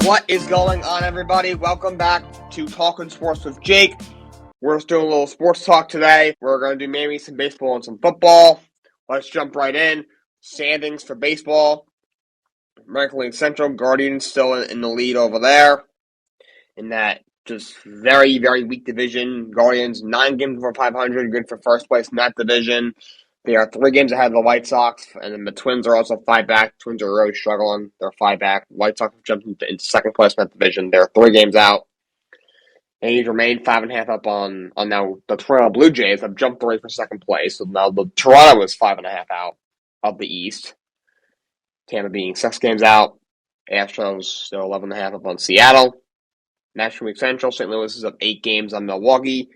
What is going on, everybody? Welcome back to Talkin Sports with Jake. We're just doing a little sports talk today. We're going to do maybe some baseball and some football. Let's jump right in. Standings for baseball. American League Central, Guardians still in the lead over there. In that just very, very weak division. Guardians 9 games over 500, good for first place in that division. They are 3 games ahead of the White Sox, and then the Twins are also 5 back. Twins are really struggling. They're 5 back. White Sox have jumped into second place in that division. They're 3 games out. And he's remained 5.5 up on now the Toronto Blue Jays have jumped 3 for second place. So now the Toronto is 5.5 out of the East. Tampa being 6 games out. Astros still 11.5 up on Seattle. National League Central, St. Louis is up 8 games on Milwaukee.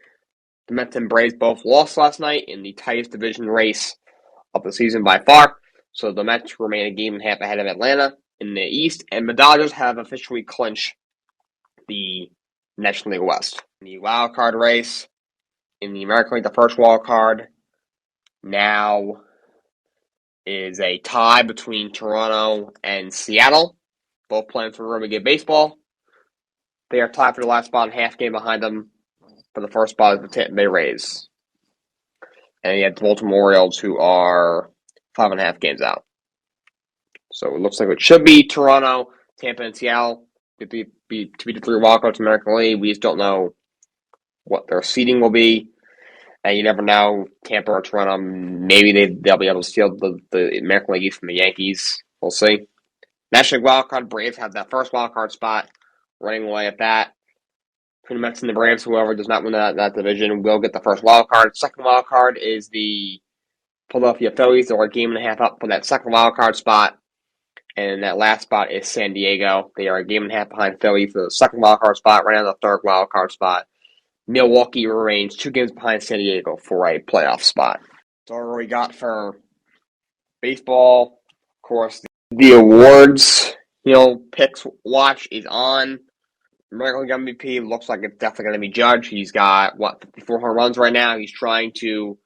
The Mets and Braves both lost last night in the tightest division race of the season by far. So the Mets remain a game and a half ahead of Atlanta in the East, and the Dodgers have officially clinched the National League West. In the wild card race, in the American League, the first wild card now is a tie between Toronto and Seattle, both playing for room to get baseball. They are tied for the last spot, half game behind them. For the first spot is the Tampa Bay Rays. And you have the Baltimore Orioles, who are 5.5 games out. So it looks like it should be Toronto, Tampa, and Seattle to be the 3 wildcards in American League. We just don't know what their seeding will be. And you never know, Tampa or Toronto, maybe they'll be able to steal the American League East from the Yankees. We'll see. National League wildcard, Braves have that first wildcard spot, running away at that. Between the Mets and the Braves, whoever does not win that division will get the first wild card. Second wild card is the Philadelphia Phillies. They're a game and a half up for that second wild card spot. And that last spot is San Diego. They are a game and a half behind Philly for the second wild card spot, right on the third wild card spot. Milwaukee remains 2 games behind San Diego for a playoff spot. That's all we got for baseball. Of course, the awards, picks watch is on. American League MVP looks like it's definitely going to be Judge. He's got, 54 home runs right now. He's trying to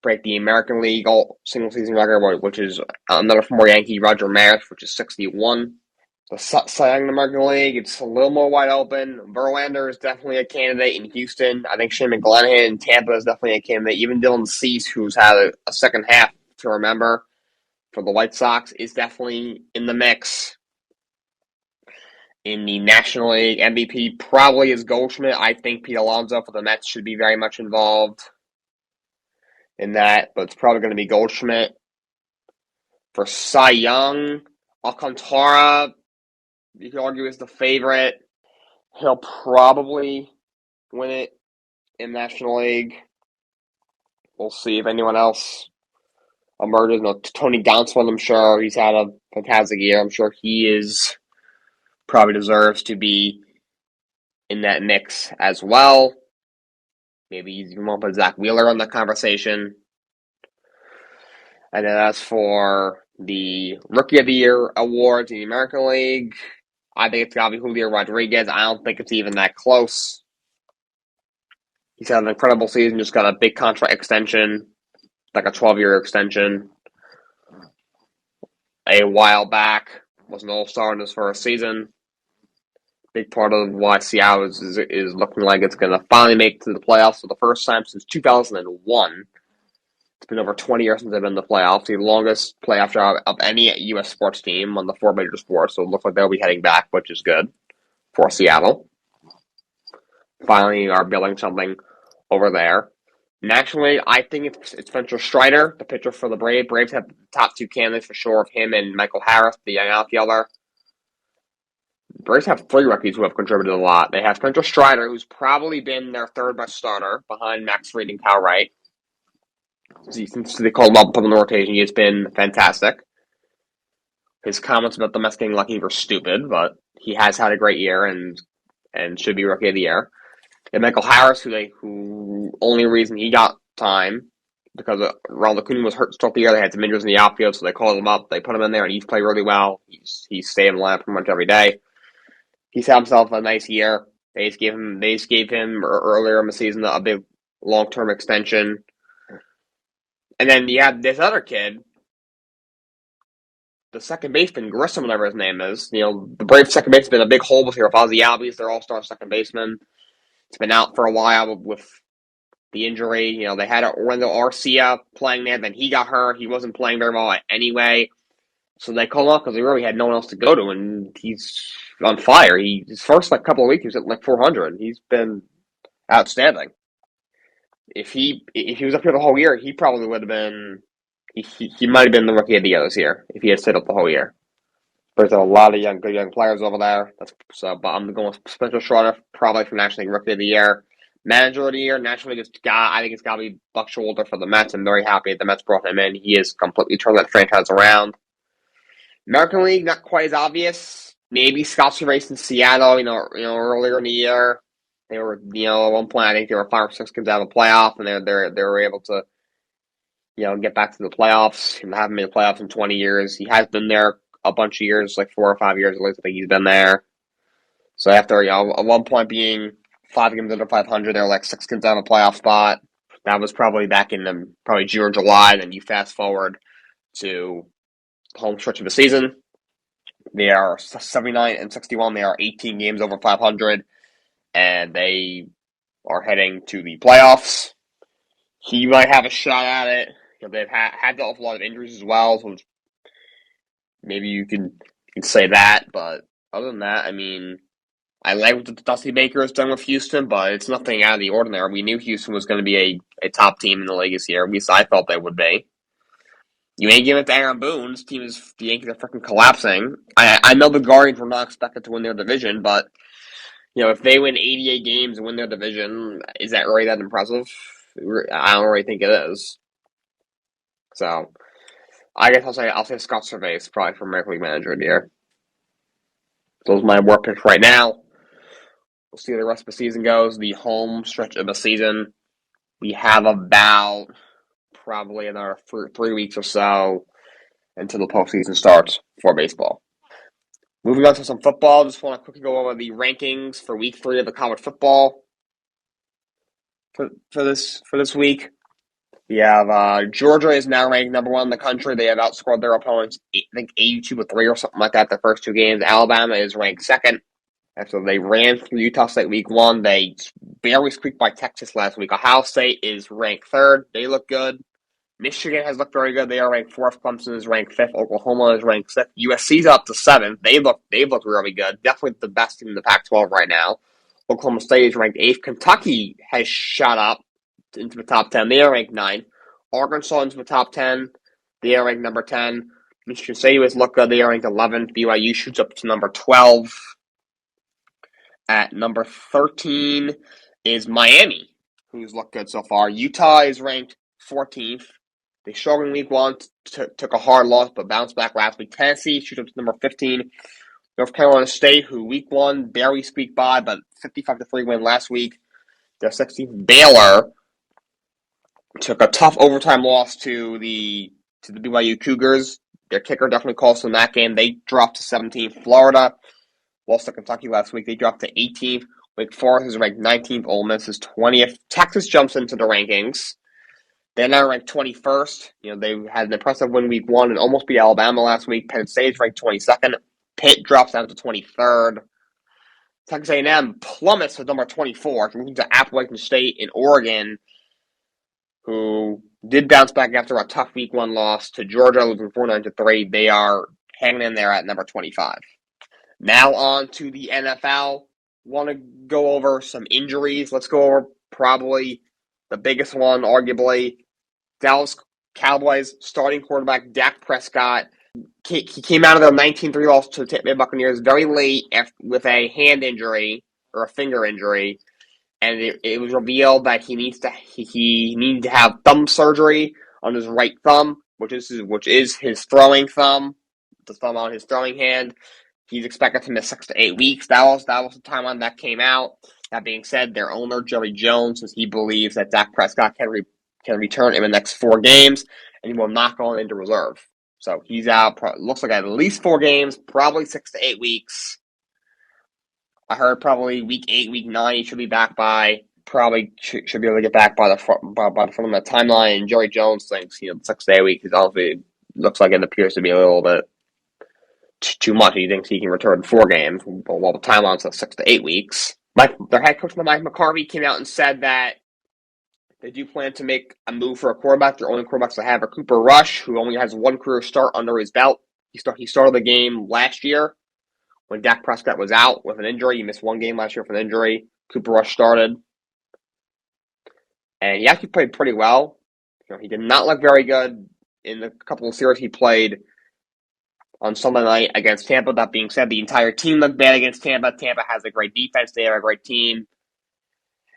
break the American League single-season record, which is another former Yankee, Roger Maris, which is 61. The Cy Young in the American League, it's a little more wide open. Verlander is definitely a candidate in Houston. I think Shane McClanahan in Tampa is definitely a candidate. Even Dylan Cease, who's had a second half to remember for the White Sox, is definitely in the mix. In the National League, MVP probably is Goldschmidt. I think Pete Alonso for the Mets should be very much involved in that, but it's probably going to be Goldschmidt. For Cy Young, Alcantara, you could argue, is the favorite. He'll probably win it in National League. We'll see if anyone else emerges. No, Tony Gonsolin, I'm sure he's had a fantastic year. I'm sure he probably deserves to be in that mix as well. Maybe you even want to put Zach Wheeler on the conversation. And then as for the Rookie of the Year awards in the American League, I think it's got to be Julio Rodriguez. I don't think it's even that close. He's had an incredible season, just got a big contract extension, like a 12-year extension. A while back, was an all-star in his first season. Big part of why Seattle is looking like it's going to finally make it to the playoffs for the first time since 2001. It's been over 20 years since they've been in the playoffs, the longest playoff drought of any U.S. sports team on the 4 major sports, so it looks like they'll be heading back, which is good for Seattle. Finally are building something over there. Nationally, I think it's Spencer Strider, the pitcher for the Braves. Braves have the top 2 candidates for sure of him and Michael Harris, the young outfielder. The Braves have 3 rookies who have contributed a lot. They have Spencer Strider, who's probably been their third best starter behind Max Fried and Cal Wright. Since they called him up on the rotation, he has been fantastic. His comments about the Mets getting lucky were stupid, but he has had a great year and should be Rookie of the Year. And Michael Harris, who only reason he got time because Ronald Acuna was hurt to start the year. They had some injuries in the outfield, so they called him up. They put him in there, and he's played really well. He's stayed in the lineup pretty much every day. He's had himself a nice year. They just gave him earlier in the season a big long-term extension. And then you have this other kid the second baseman, Grissom, whatever his name is. The Braves second baseman has been a big hole this year with Ozzie Albies, their all-star second baseman. It's been out for a while with the injury. They had Orlando Arcia playing there, then he got hurt. He wasn't playing very well anyway. So they called him up because they really had no one else to go to, and he's on fire. His first couple of weeks, he was at 400. He's been outstanding. If he was up here the whole year, he probably would have been. He might have been the rookie of the year this year if he had stayed up the whole year. There's a lot of good young players over there. But I'm going with Spencer Strider probably for National League Rookie of the Year. Manager of the Year, National League I think it's got to be Buck Showalter for the Mets. I'm very happy the Mets brought him in. He has completely turned that franchise around. American League, not quite as obvious. Maybe Scott Servais in Seattle. Earlier in the year, they were at one point I think they were 5 or 6 games out of the playoff, and they were able to get back to the playoffs. He haven't made the playoffs in 20 years. He has been there a bunch of years, 4 or 5 years at least. I think he's been there. So after at one point being 5 games under 500, they were 6 games out of the playoff spot. That was probably back in probably June or July. Then you fast forward to home stretch of the season. They are 79-61. They are 18 games over 500, and they are heading to the playoffs. He might have a shot at it. They've had dealt with a lot of injuries as well, so maybe you can say that. But other than that, I like what Dusty Baker has done with Houston, but it's nothing out of the ordinary. We knew Houston was going to be a top team in the league this year. At least I felt they would be. You ain't giving it to Aaron Boone. This team the Yankees are freaking collapsing. I know the Guardians were not expected to win their division, but if they win 88 games and win their division, is that really that impressive? I don't really think it is. So I guess I'll say Scott Servais probably for American League Manager of the Year. Those are my work picks right now. We'll see how the rest of the season goes. The home stretch of the season, we have about probably another 3 weeks or so until the postseason starts for baseball. Moving on to some football, just want to quickly go over the rankings for week 3 of the college football for this week. We have Georgia is now ranked number 1 in the country. They have outscored their opponents, I think 82-3 or something like that the first 2 games. Alabama is ranked 2nd. After they ran through Utah State week 1, they barely squeaked by Texas last week. Ohio State is ranked 3rd. They look good. Michigan has looked very good. They are ranked 4th. Clemson is ranked 5th. Oklahoma is ranked 6th. USC's up to 7th. They've looked really good. Definitely the best team in the Pac-12 right now. Oklahoma State is ranked 8th. Kentucky has shot up into the top 10. They are ranked 9th. Arkansas into the top 10. They are ranked number 10. Michigan State has looked good. They are ranked 11th. BYU shoots up to number 12. At number 13 is Miami, who's looked good so far. Utah is ranked 14th. They struggled in week 1, took a hard loss, but bounced back last week. Tennessee shoots up to number 15. North Carolina State, who week 1 barely squeaked by, but 55-3 win last week. They're 16th. Baylor took a tough overtime loss to the BYU Cougars. Their kicker definitely cost them that game. They dropped to 17th. Florida lost to Kentucky last week. They dropped to 18th. Wake Forest is ranked 19th. Ole Miss is 20th. Texas jumps into the rankings. They're now ranked 21st. They had an impressive win week 1 and almost beat Alabama last week. Penn State is ranked 22nd. Pitt drops down to 23rd. Texas A&M plummets to number 24. Moving to Appalachian State in Oregon, who did bounce back after a tough week 1 loss to Georgia, losing 49-3. They are hanging in there at number 25. Now on to the NFL. Want to go over some injuries. Let's go over probably the biggest one, arguably. Dallas Cowboys starting quarterback Dak Prescott. He came out of their 19-3 loss to the Tampa Bay Buccaneers very late with a hand injury or a finger injury, and it was revealed that he needed to have thumb surgery on his right thumb, which is his throwing thumb, the thumb on his throwing hand. He's expected to miss 6 to 8 weeks. That was the timeline that came out. That being said, their owner, Jerry Jones, says he believes that Dak Prescott can return in the next 4 games, and he will not go into reserve. So he's out, looks like at least 4 games, probably 6 to 8 weeks. I heard probably week 8, week 9 he should be back by. Probably should be able to get back by the front of that timeline. And Jerry Jones thinks 6 to 8 weeks. It honestly looks like it appears to be a little bit. too much. He thinks he can return 4 games, while the timeline says 6 to 8 weeks. Their head coach, Mike McCarthy, came out and said that they do plan to make a move for a quarterback. Their only quarterbacks they have are Cooper Rush, who only has 1 career start under his belt. He started the game last year when Dak Prescott was out with an injury. He missed 1 game last year with an injury. Cooper Rush started, and he actually played pretty well. He did not look very good in the couple of series he played on Sunday night against Tampa. That being said, the entire team looked bad against Tampa. Tampa has a great defense. They have a great team,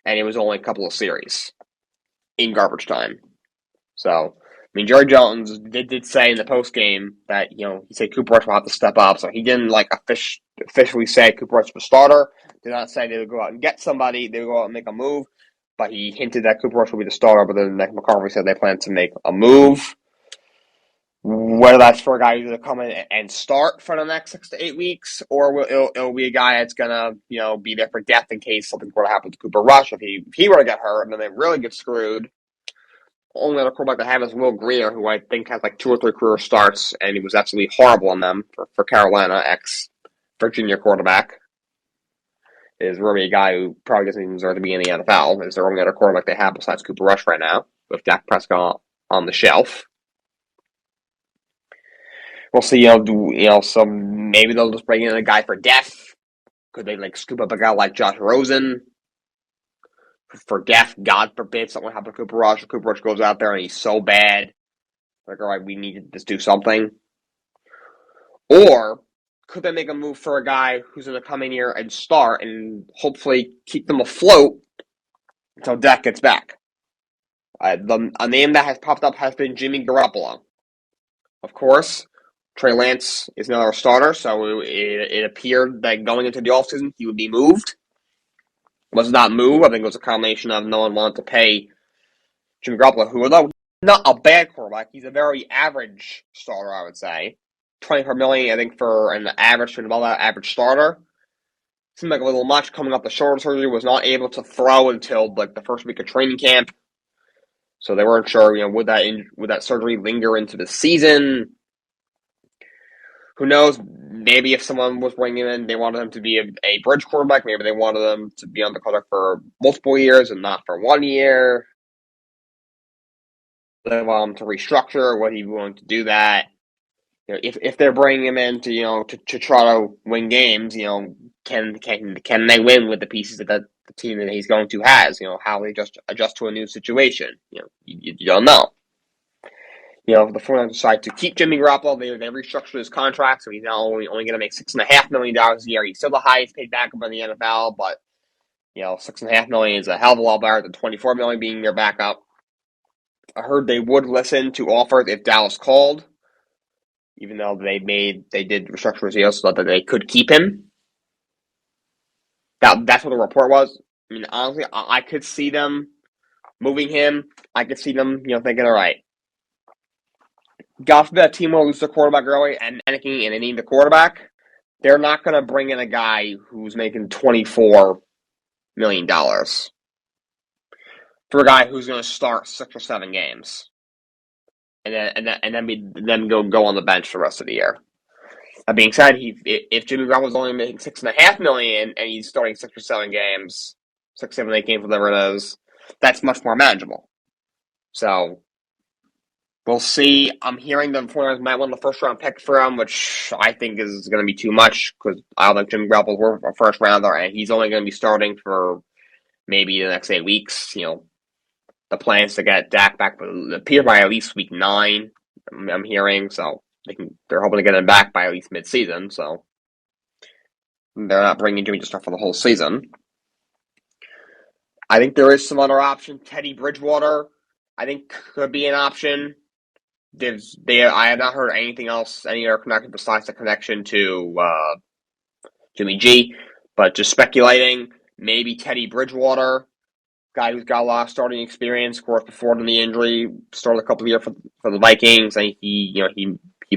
and it was only a couple of series in garbage time. So, Jerry Jones did say in the post game that he said Cooper Rush will have to step up. So he didn't officially say Cooper Rush was starter. Did not say they would go out and get somebody. They would go out and make a move. But he hinted that Cooper Rush will be the starter. But then McCarthy said they plan to make a move. Whether that's for a guy who's going to come in and start for the next 6 to 8 weeks, or it'll be a guy that's going to be there for depth in case something were to happen to Cooper Rush. If he were to get hurt, and then they really get screwed. Only other quarterback they have is Will Greer, who I think has 2 or 3 career starts, and he was absolutely horrible on them for Carolina, ex-Virginia quarterback. Is really a guy who probably doesn't even deserve to be in the NFL. Is their only other quarterback they have besides Cooper Rush right now, with Dak Prescott on the shelf. We'll see, so maybe they'll just bring in a guy for depth. Could they, scoop up a guy like Josh Rosen for depth? God forbid something happens to Cooper Rush. Cooper Rush goes out there and he's so bad. All right, we need to just do something. Or could they make a move for a guy who's going to come in here and start and hopefully keep them afloat until Dak gets back? A name that has popped up has been Jimmy Garoppolo. Of course, Trey Lance is now our starter, so it appeared that going into the offseason he would be moved. Was not moved. I think it was a combination of no one wanted to pay Jimmy Garoppolo, who, although not a bad quarterback, he's a very average starter, I would say. $24 million, I think, for an average to above average starter. Seemed like a little much coming off the shoulder surgery. Was not able to throw until the first week of training camp, so they weren't sure. Would that surgery linger into the season? Who knows? Maybe if someone was bringing him in, they wanted him to be a bridge quarterback. Maybe they wanted him to be on the contract for multiple years and not for 1 year. They want him to restructure. What he willing to do that? If they're bringing him in to try to win games, can they win with the pieces that the team that he's going to has? How they just adjust to a new situation. You don't know. If the 49ers decide to keep Jimmy Garoppolo, they restructured his contract, so he's now only going to make $6.5 million a year. He's still the highest paid backup in the NFL, but $6.5 million is a hell of a lot better than $24 million being their backup. I heard they would listen to offers if Dallas called, even though they did restructure his deal so that they could keep him. That's what the report was. Honestly, I could see them moving him. I could see them, thinking, all right, God forbid that team will lose their quarterback early and panicking and they need the quarterback. They're not going to bring in a guy who's making $24 million for a guy who's going to start 6 or 7 games and then go on the bench the rest of the year. That being said, if Jimmy Garoppolo's only making $6.5 million and he's starting 6 or 7 games, 6, 7, 8 games, whatever it is, that's much more manageable. So we'll see. I'm hearing the 49ers might want the first round pick for him, which I think is going to be too much because I don't think Jimmy Garoppolo's worth a first rounder, and he's only going to be starting for maybe the next 8 weeks. The plans to get Dak back appear by at least week 9. I'm hearing, so they're hoping to get him back by at least mid-season. So they're not bringing Jimmy to start for the whole season. I think there is some other option. Teddy Bridgewater, I think, could be an option. I have not heard anything else, any other connection besides the connection to Jimmy G. But just speculating, maybe Teddy Bridgewater, guy who's got a lot of starting experience, of course, before the injury, started a couple of years for the Vikings, and he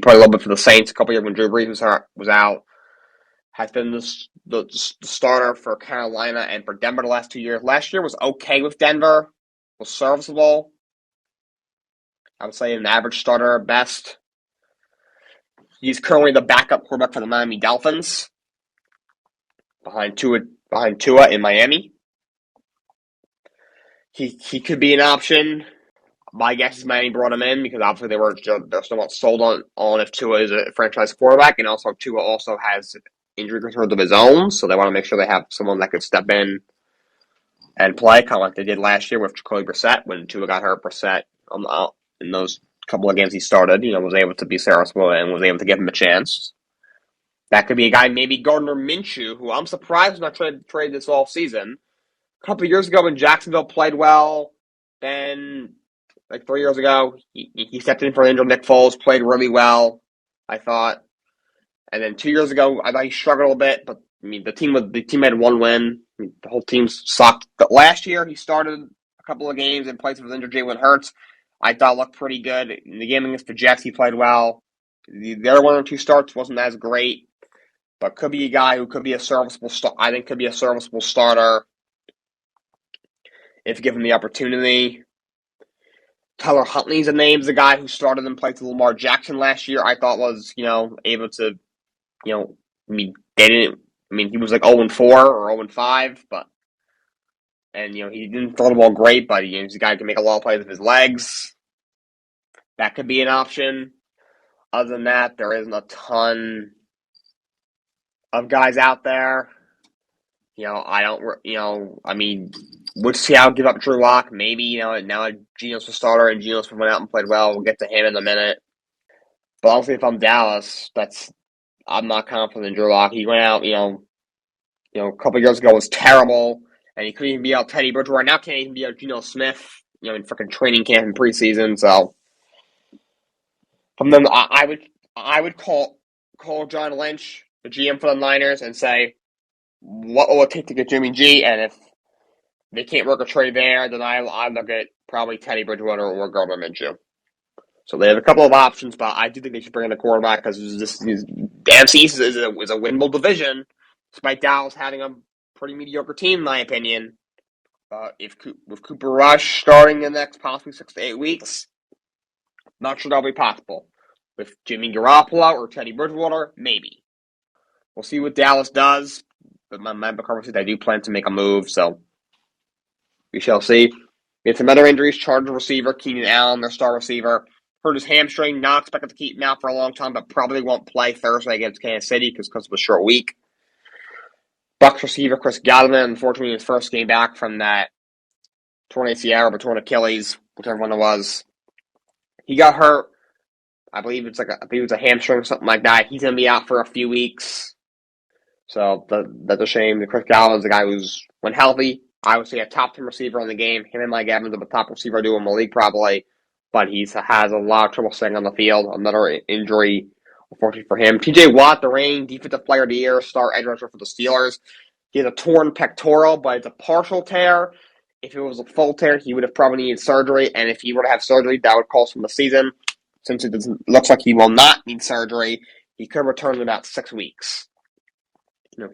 played a little bit for the Saints a couple of years when Drew Brees was out. Has been the starter for Carolina and for Denver the last 2 years. Last year was okay with Denver, was serviceable. I would say an average starter at best. He's currently the backup quarterback for the Miami Dolphins, behind Tua in Miami. He could be an option. My guess is Miami brought him in because obviously they're somewhat sold on if Tua is a franchise quarterback, and also Tua also has injury concerns of his own, so they want to make sure they have someone that could step in and play, kind of like they did last year with Jacoby Brissett when Tua got hurt. Brissett in those couple of games he started, was able to be serviceable and was able to give him a chance. That could be a guy, maybe Gardner Minshew, who I'm surprised was not traded this all season. A couple of years ago when Jacksonville played well, then like 3 years ago, he stepped in for injured Nick Foles, played really well, I thought. And then 2 years ago, I thought he struggled a bit, but the team had one win. The whole team sucked. But last year, he started a couple of games in place of his injured Jalen Hurts. I thought looked pretty good. In the game against the Jets, he played well. The other 1 or 2 starts wasn't as great, but could be a guy who could be a serviceable I think could be a serviceable starter if given the opportunity. Tyler Huntley's a name. The guy who started and played to Lamar Jackson last year. I thought was able to they didn't. He was like 0-4 or 0-5, but he didn't throw the ball great, but he's a guy who can make a lot of plays with his legs. That could be an option. Other than that, there isn't a ton of guys out there. I don't. Would Seattle give up Drew Lock? Maybe. Now Geno's the starter and Geno's went out and played well. We'll get to him in a minute. But honestly, if I'm Dallas, I'm not confident in Drew Lock. He went out, a couple years ago was terrible, and he couldn't even be out Teddy Bridgewater. Now can't even be out Geno Smith, in freaking training camp and preseason. So from them, I would call John Lynch, the GM for the Niners, and say, what will it take to get Jimmy G? And if they can't work a trade there, then I look at probably Teddy Bridgewater or Gardner Minshew. So they have a couple of options, but I do think they should bring in a quarterback because the NFC East is a winnable division, despite Dallas having a pretty mediocre team, in my opinion. With Cooper Rush starting the next possibly 6 to 8 weeks, not sure that'll be possible. With Jimmy Garoppolo or Teddy Bridgewater, maybe. We'll see what Dallas does, but my McCarthy said they do plan to make a move, so we shall see. We have some other injuries. Chargers receiver Keenan Allen, their star receiver, hurt his hamstring. Not expected to keep him out for a long time, but probably won't play Thursday against Kansas City because of a short week. Bucs receiver Chris Godwin, unfortunately, his first game back from that torn ACL or torn Achilles, whichever one it was. He got hurt. I believe it's a hamstring or something like that. He's going to be out for a few weeks. So that's a shame. Chris Godwin's the guy who's, when healthy, I would say a top 10 receiver in the game. Him and Mike Evans are the top receiver duo in the league probably. But he has a lot of trouble staying on the field. Another injury, unfortunately for him. TJ Watt, the reigning defensive player of the year, star edge rusher for the Steelers. He has a torn pectoral, but it's a partial tear. If it was a full tear, he would have probably needed surgery. And if he were to have surgery, that would cost him the season. Since it looks like he will not need surgery, he could return in about 6 weeks.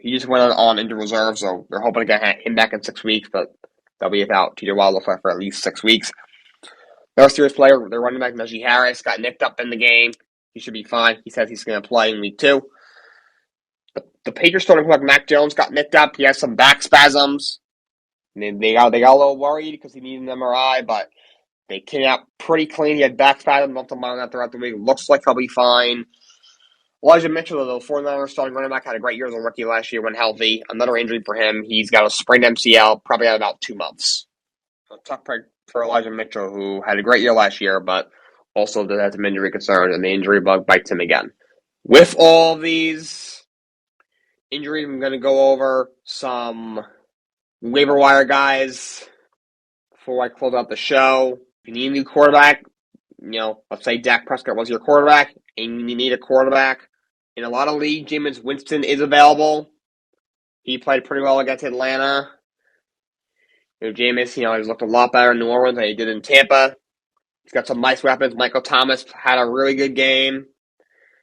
He just went on injured reserve, so they're hoping to get him back in 6 weeks, but they'll be without TJ Watt looks like for at least 6 weeks. Another serious player, their running back Najee Harris, got nicked up in the game. He should be fine. He says he's going to play in week 2. The Patriots starting quarterback Mac Jones got nicked up. He has some back spasms. They got a little worried because he needed an MRI, but they came out pretty clean. He had back spasms, nothing about that throughout the week. Looks like he'll be fine. Elijah Mitchell, the 49ers starting running back, had a great year as a rookie last year when healthy. Another injury for him. He's got a sprained MCL, probably out about 2 months. So tough break for Elijah Mitchell, who had a great year last year, but also had some injury concerns, and the injury bug bites him again. With all these injuries, I'm going to go over some waiver wire guys before I close out the show. If you need a new quarterback, let's say Dak Prescott was your quarterback, and you need a quarterback. In a lot of leagues, Jameis Winston is available. He played pretty well against Atlanta. Jameis, he's looked a lot better in New Orleans than he did in Tampa. He's got some nice weapons. Michael Thomas had a really good game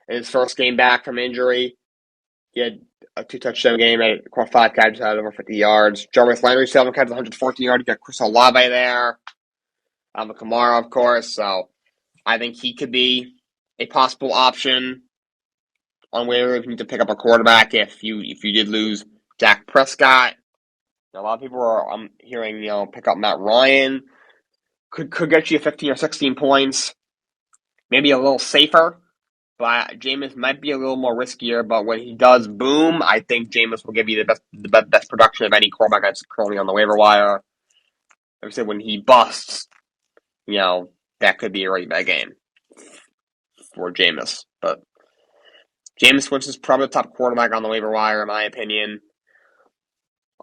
in his first game back from injury. He had a 2-touchdown game, caught 5 catches, had over 50 yards. Jarvis Landry, 7 catches, 114 yards. You got Chris Olave there. Alvin Kamara, of course. So I think he could be a possible option. on waivers. You need to pick up a quarterback if you did lose Dak Prescott. A lot of people are hearing pick up Matt Ryan. Could get you 15 or 16 points. Maybe a little safer, but Jameis might be a little more riskier. But when he does boom, I think Jameis will give you the best production of any quarterback that's currently on the waiver wire. Like I said, when he busts, that could be a really bad game for Jameis. But Jameis Winston is probably the top quarterback on the waiver wire, in my opinion.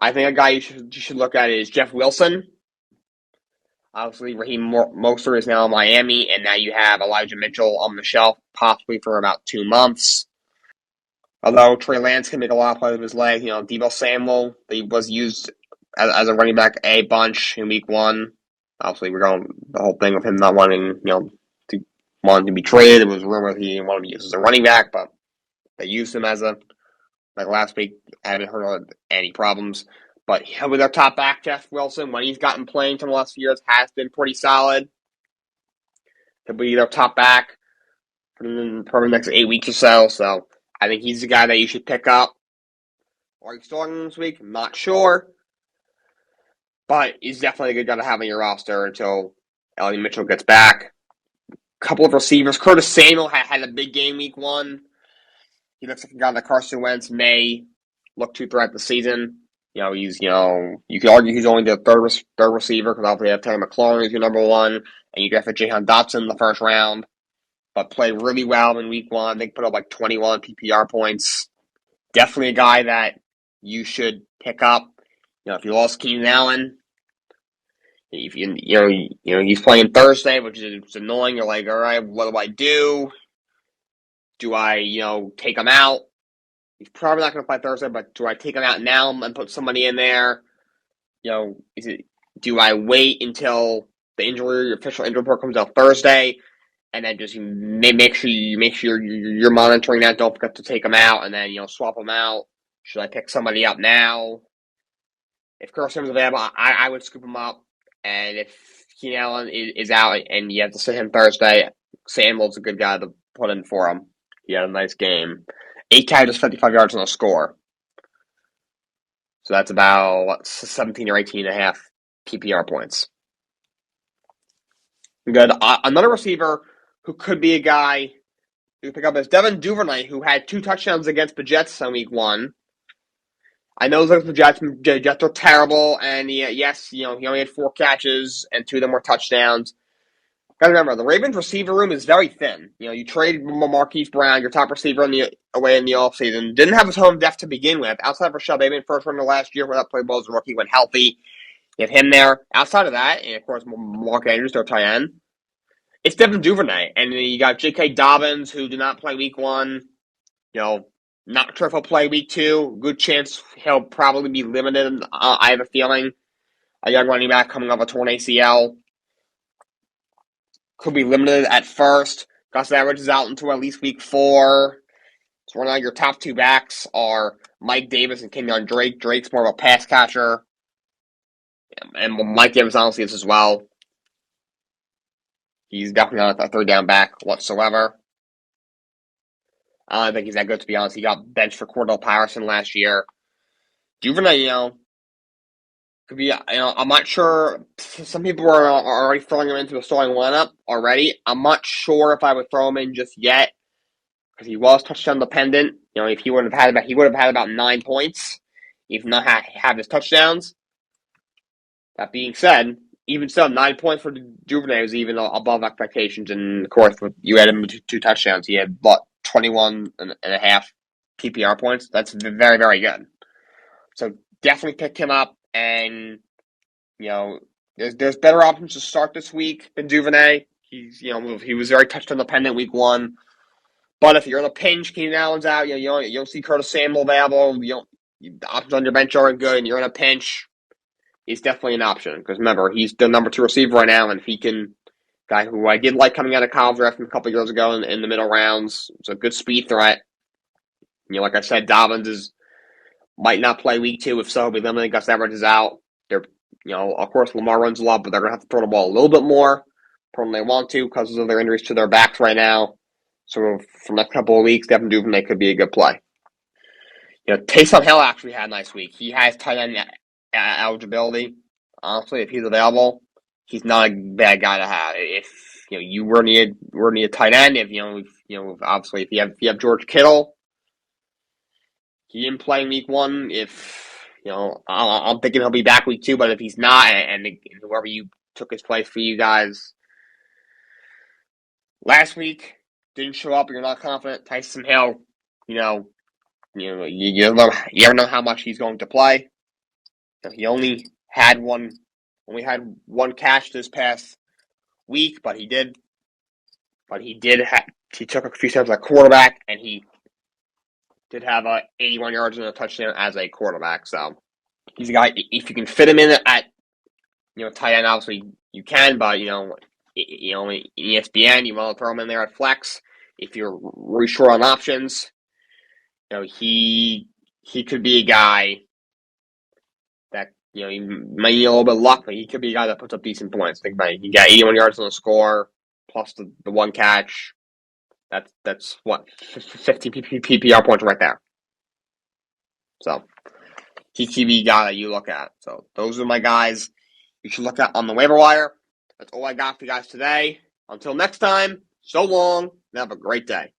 I think a guy you should look at is Jeff Wilson. Obviously, Raheem Mostert is now in Miami, and now you have Elijah Mitchell on the shelf, possibly for about 2 months. Although Trey Lance can make a lot of plays with his leg, Deebo Samuel, he was used as a running back a bunch in week 1. Obviously, we're going the whole thing of him not wanting, to be traded. It was rumored he didn't want to be used as a running back, but they used him as like last week. I haven't heard of any problems. But with our top back, Jeff Wilson, when he's gotten playing from the last few years, has been pretty solid. He'll be their top back for the next 8 weeks or so. So I think he's the guy that you should pick up. Are you starting this week? I'm not sure. But he's definitely a good guy to have on your roster until Elijah Mitchell gets back. A couple of receivers. Curtis Samuel had a big game week 1. He looks like a guy that Carson Wentz may look to throughout the season. He's, you could argue he's only the third receiver because obviously you have Terry McLaurin as your number 1, and you drafted Jahan Dotson in the first round, but played really well in week 1. They put up like 21 PPR points. Definitely a guy that you should pick up. If you lost Keenan Allen, if he's playing Thursday, which is annoying. You're like, all right, what do I do? Do I, take him out? He's probably not going to play Thursday, but do I take him out now and put somebody in there? Do I wait until the official injury report comes out Thursday, and then just make sure you're monitoring that? Don't forget to take him out, and then swap him out. Should I pick somebody up now? If Carson's available, I would scoop him up, and if Keenan Allen is out and you have to sit him Thursday, Samuel's a good guy to put in for him. He had a nice game. 8 catches, 55 yards on the score. So that's about 17 or 18 and a half PPR points. Good. Another receiver who could be a guy who pick up is Devin Duvernay, who had 2 touchdowns against the Jets in week 1. I know the Jets are terrible, and yes, he only had 4 catches, and 2 of them were touchdowns. Gotta remember, the Ravens receiver room is very thin. You trade Marquise Brown, your top receiver, away in the offseason. Didn't have his home depth to begin with. Outside of Rashad Bateman, first runner last year, without playing ball as a rookie, when healthy. You have him there. Outside of that, and of course, Mark Andrews, their tight end. It's Devin Duvernay. And you got J.K. Dobbins, who did not play week 1. Not sure if he'll play week 2. Good chance he'll probably be limited, I have a feeling. A young running back coming off a torn ACL. Could be limited at first. Gus Edwards is out until at least week 4. So right now your top 2 backs are Mike Davis and Kenyon Drake. Drake's more of a pass catcher. And Mike Davis honestly is as well. He's definitely not a third down back whatsoever. I don't think he's that good, to be honest. He got benched for Cordell Patterson last year. Duvernay, could be, I'm not sure. Some people are already throwing him into the starting lineup already. I'm not sure if I would throw him in just yet because he was touchdown dependent. If he would have had about 9 points, if not have his touchdowns. That being said, even still, 9 points for Duvernay was even above expectations. And of course, you had him 2 touchdowns. He had 21 and a half PPR points. That's very, very good. So definitely pick him up. And, there's better options to start this week than Duvernay. He was very touchdown dependent week 1. But if you're in a pinch, Keenan Allen's out, you don't see Curtis Samuel available, the options on your bench aren't good, and you're in a pinch, he's definitely an option. Because remember, he's the number 2 receiver right now, and if he can, guy who I did like coming out of college draft a couple years ago in the middle rounds, it's a good speed threat. Like I said, Dobbins might not play week 2. If so, he'll be limited. Gus Edwards is out. They're, of course, Lamar runs a lot, but they're going to have to throw the ball a little bit more. Probably they want to because of their injuries to their backs right now. So for the next couple of weeks, Devin Duvernay could be a good play. Taysom Hill actually had a nice week. He has tight end eligibility. Honestly, if he's available, he's not a bad guy to have. If you were need a tight end, obviously if you have George Kittle, he didn't play in week 1. If I'm thinking he'll be back week 2, but if he's not, and whoever you took his place for you guys last week didn't show up, you're not confident. Taysom Hill, you never know how much he's going to play. He only had one catch this past week, but he took a few steps at quarterback, and he did have 81 yards and a touchdown as a quarterback. So he's a guy, if you can fit him in at tight end, obviously you can, but in ESPN you want to throw him in there at flex if you're really short on options. He could be a guy that he might need a little bit of luck, but he could be a guy that puts up decent points. Think about it. He got 81 yards on the score plus the one catch. That's what 50 PPR points right there. So he could be a guy that you look at. So those are my guys you should look at on the waiver wire. That's all I got for you guys today. Until next time, so long and have a great day.